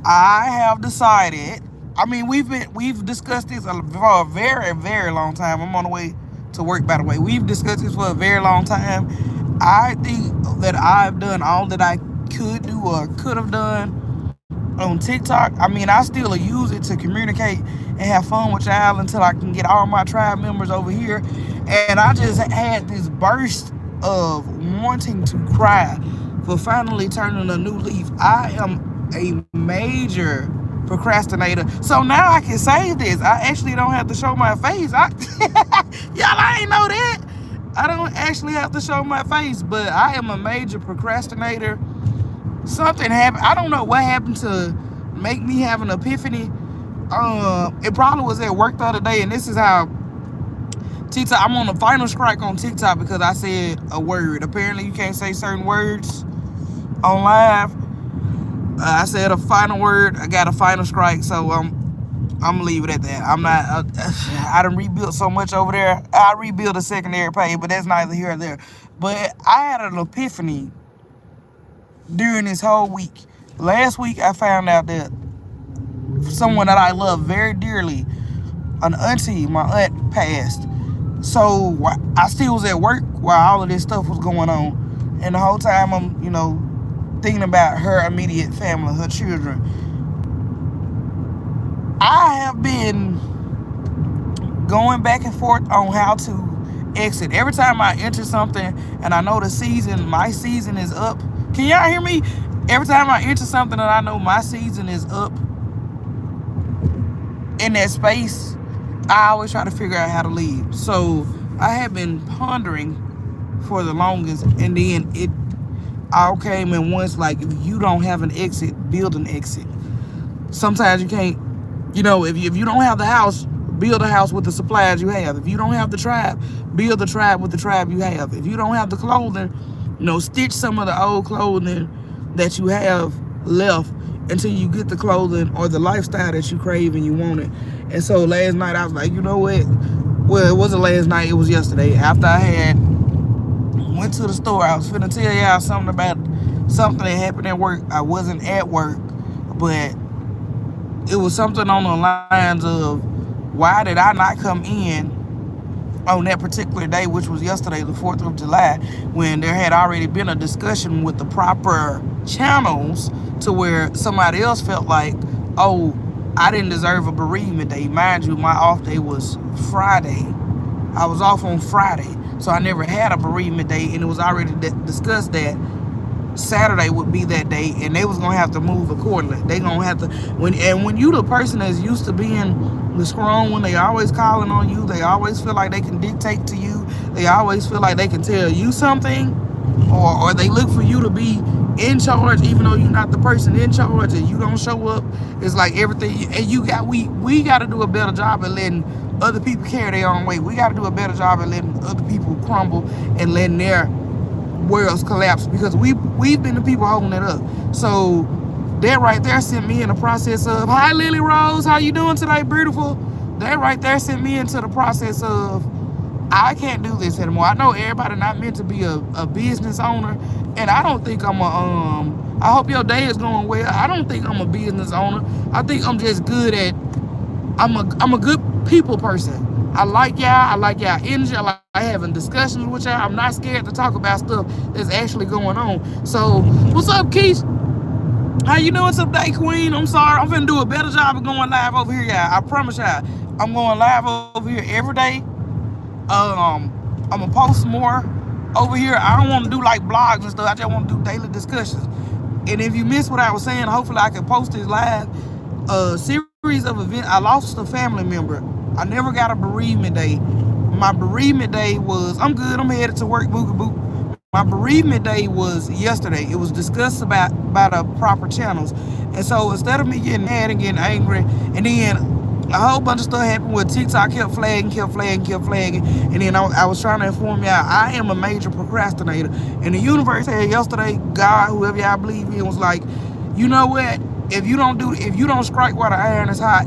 I have decided. I mean, we've discussed this for a very very long time. I'm on the way to work, by the way. We've discussed this for a very long time. I think that I've done all that I could do or could have done on TikTok. I mean, I still use it to communicate and have fun with y'all until I can get all my tribe members over here. And I just had this burst of wanting to cry for finally turning a new leaf. I am a major procrastinator. So now I can say this. I actually don't have to show my face. Y'all, I ain't know that. I don't actually have to show my face, but I am a major procrastinator. Something happened. I don't know what happened to make me have an epiphany. It probably was at work the other day, and this is how TikTok. I'm on the final strike on TikTok because I said a word. Apparently, you can't say certain words on live. I said a final word. I got a final strike, so I'm gonna leave it at that. I'm not. I done rebuilt so much over there. I rebuilt a secondary page, but that's neither here or there. But I had an epiphany during this whole week. Last week, I found out that someone that I love very dearly, an auntie, my aunt, passed. So I still was at work while all of this stuff was going on, and the whole time I'm, thinking about her immediate family, her children. I have been going back and forth on how to exit. Every time I enter something and I know my season is up. Can y'all hear me? Every time I enter something and I know my season is up in that space, I always try to figure out how to leave. So I have been pondering for the longest, and then it all came in once. Like, if you don't have an exit, build an exit. Sometimes you can't. If you don't have the house, build a house with the supplies you have. If you don't have the tribe, build the tribe with the tribe you have. If you don't have the clothing, stitch some of the old clothing that you have left until you get the clothing or the lifestyle that you crave and you want it. And so last night I was like, you know what? Well, it wasn't last night, it was yesterday. After I had went to the store, I was finna tell y'all something about something that happened at work. I wasn't at work, but it was something on the lines of, why did I not come in on that particular day, which was yesterday, the 4th of July, when there had already been a discussion with the proper channels to where somebody else felt like, oh, I didn't deserve a bereavement day. Mind you, my off day was Friday. I was off on Friday, so I never had a bereavement day, and it was already discussed that Saturday would be that day, and they was gonna have to move accordingly. They gonna have to when you the person that's used to being the strong one, they always calling on you. They always feel like they can dictate to you. They always feel like they can tell you something, or they look for you to be in charge, even though you're not the person in charge, and you don't show up. It's like everything, and we got to do a better job at letting other people carry their own weight. We got to do a better job at letting other people crumble and letting their worlds collapse, because we've been the people holding it up. So that right there sent me in the process of, hi Lily Rose, how you doing today, beautiful? That right there sent me into the process of, I can't do this anymore. I know everybody not meant to be a business owner, and I don't think I'm I hope your day is going well. I don't think I'm a business owner. I think I'm just good at, I'm a good people person. I like y'all. I like y'all energy. I like having discussions with y'all. I'm not scared to talk about stuff that's actually going on. So, what's up, Keith? How you doing today, Queen? I'm sorry. I'm finna do a better job of going live over here, y'all. I promise y'all. I'm going live over here every day. I'm gonna post more over here. I don't want to do like blogs and stuff. I just want to do daily discussions. And if you missed what I was saying, hopefully I can post this live. Series of events. I lost a family member. I never got a bereavement day. My bereavement day was, I'm good, I'm headed to work, booga boo. My bereavement day was yesterday. It was discussed by the proper channels. And so instead of me getting mad and getting angry, and then a whole bunch of stuff happened where TikTok kept flagging. And then I was trying to inform y'all, I am a major procrastinator. And the universe said yesterday, God, whoever y'all believe in, was like, you know what? If you don't strike while the iron is hot,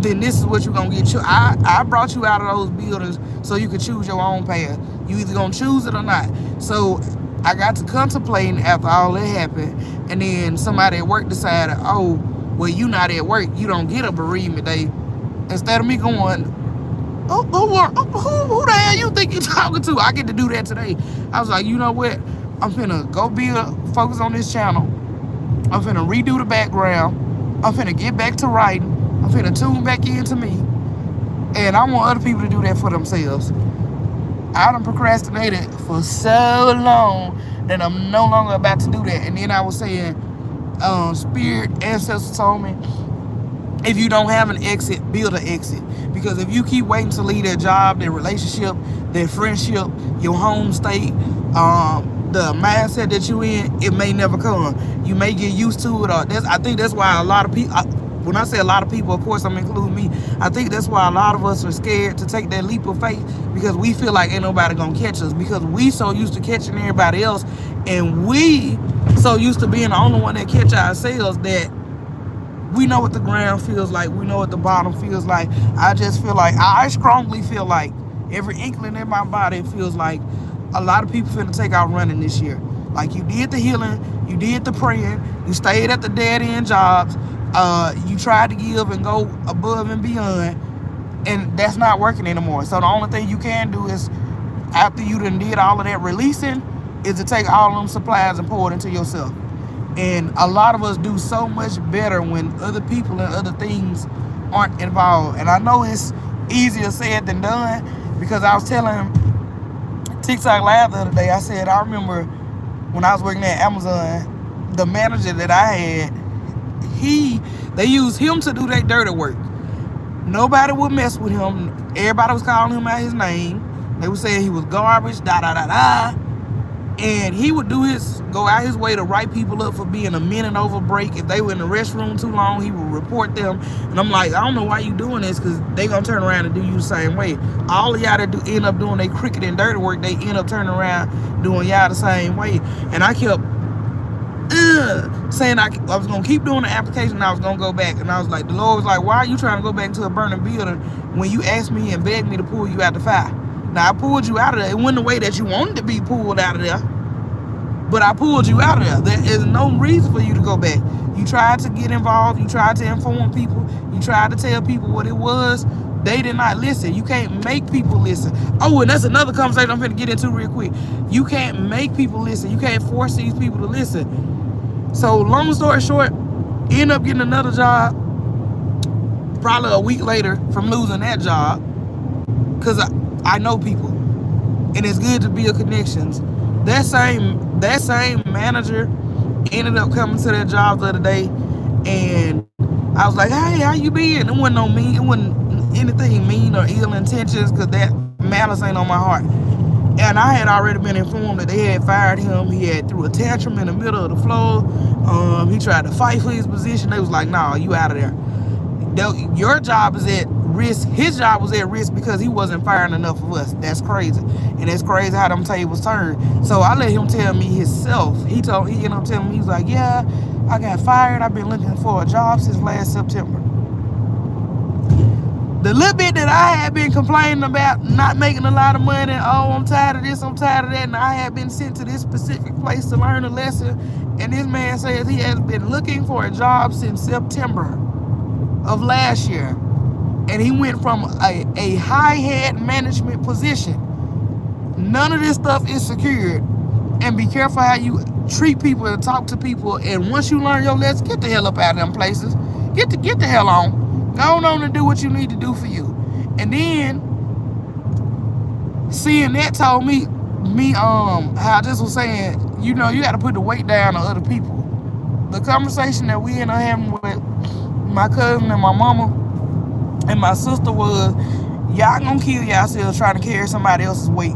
then this is what you're gonna get. I brought you out of those buildings so you could choose your own path. You either gonna choose it or not. So I got to contemplating after all that happened, and then somebody at work decided, oh, Well, you not at work, you don't get a bereavement day. Instead of me going, who the hell you think you talking to? I get to do that today. I was like, you know what? I'm finna go focus on this channel. I'm finna redo the background. I'm finna get back to writing. I'm finna tune back into me. And I want other people to do that for themselves. I done procrastinated for so long that I'm no longer about to do that. And then I was saying, spirit ancestors told me, if you don't have an exit, build an exit. Because if you keep waiting to leave that job, that relationship, that friendship, your home state, the mindset that you in, it may never come. You may get used to it. I think that's why a lot of people, when I say a lot of people, of course I'm including me, I think that's why a lot of us are scared to take that leap of faith, because we feel like ain't nobody gonna catch us, because we so used to catching everybody else, and we so used to being the only one that catch ourselves, that we know what the ground feels like. We know what the bottom feels like. I just feel like, I strongly feel like, every inkling in my body feels like a lot of people finna take out running this year. Like, you did the healing, you did the praying, you stayed at the dead end jobs, you tried to give and go above and beyond, and that's not working anymore. So the only thing you can do is, after you done did all of that releasing, is to take all of them supplies and pour it into yourself. And a lot of us do so much better when other people and other things aren't involved. And I know it's easier said than done, because I was telling TikTok Live the other day, I said, I remember when I was working at Amazon, the manager that I had, they used him to do their dirty work. Nobody would mess with him. Everybody was calling him out his name. They were saying he was garbage, and he would go out his way to write people up for being a minute over break. If they were in the restroom too long, he would report them. And I'm like, I don't know why you doing this, because they gonna turn around and do you the same way. All of y'all that end up doing their cricket and dirty work, they end up turning around doing y'all the same way. And I kept saying I was gonna keep doing the application, and I was gonna go back. And I was like, the Lord was like, why are you trying to go back to a burning building when you asked me and begged me to pull you out the fire? Now, I pulled you out of there. It wasn't the way that you wanted to be pulled out of there, but I pulled you out of there. There is no reason for you to go back. You tried to get involved. You tried to inform people. You tried to tell people what it was. They did not listen. You can't make people listen. Oh, and that's another conversation I'm going to get into real quick. You can't make people listen. You can't force these people to listen. So, long story short, end up getting another job probably a week later from losing that job, because I know people, and it's good to build connections. That same manager ended up coming to that job the other day, and I was like, hey, how you been? It wasn't on me. It wasn't anything mean or ill intentions, because that malice ain't on my heart. And I had already been informed that they had fired him. He had threw a tantrum in the middle of the floor. He tried to fight for his position. They was like, nah, you out of there. Your job is at risk. His job was at risk because he wasn't firing enough of us. That's crazy. And it's crazy how them tables turn. So I let him tell me himself. He ended up telling me, he was like, yeah, I got fired. I've been looking for a job since last September. The little bit that I had been complaining about not making a lot of money, oh, I'm tired of this, I'm tired of that, and I had been sent to this specific place to learn a lesson, and this man says he has been looking for a job since September of last year, and he went from a high-head management position. None of this stuff is secured, and be careful how you treat people and talk to people, and once you learn your lesson, get the hell up out of them places. Get the hell on. Go on and do what you need to do for you. And then seeing that told me how I just was saying, you know, you got to put the weight down on other people. The conversation that we ended up having with my cousin and my mama and my sister was, y'all gonna kill yourselves trying to carry somebody else's weight.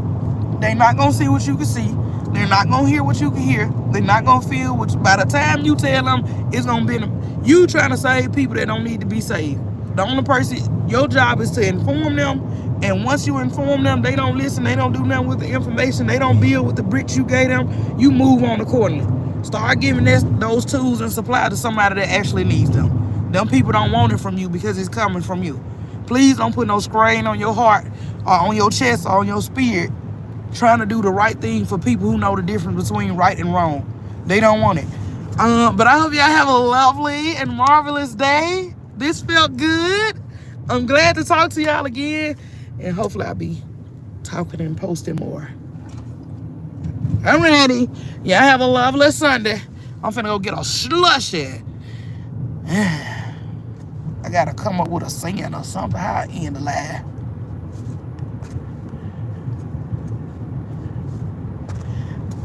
They not gonna see what you can see. They're not gonna hear what you can hear. They're not gonna feel what by the time you tell them, it's gonna be you trying to save people that don't need to be saved. The only person, your job is to inform them, and once you inform them, they don't listen, they don't do nothing with the information, they don't build with the bricks you gave them, you move on accordingly. Start giving those tools and supply to somebody that actually needs them. Them people don't want it from you because it's coming from you. Please don't put no strain on your heart or on your chest or on your spirit trying to do the right thing for people who know the difference between right and wrong. They don't want it. But I hope y'all have a lovely and marvelous day. This felt good. I'm glad to talk to y'all again. And hopefully I'll be talking and posting more. I'm ready. Y'all have a lovely Sunday. I'm finna go get a slushie. I gotta come up with a saying or something. How I end the live.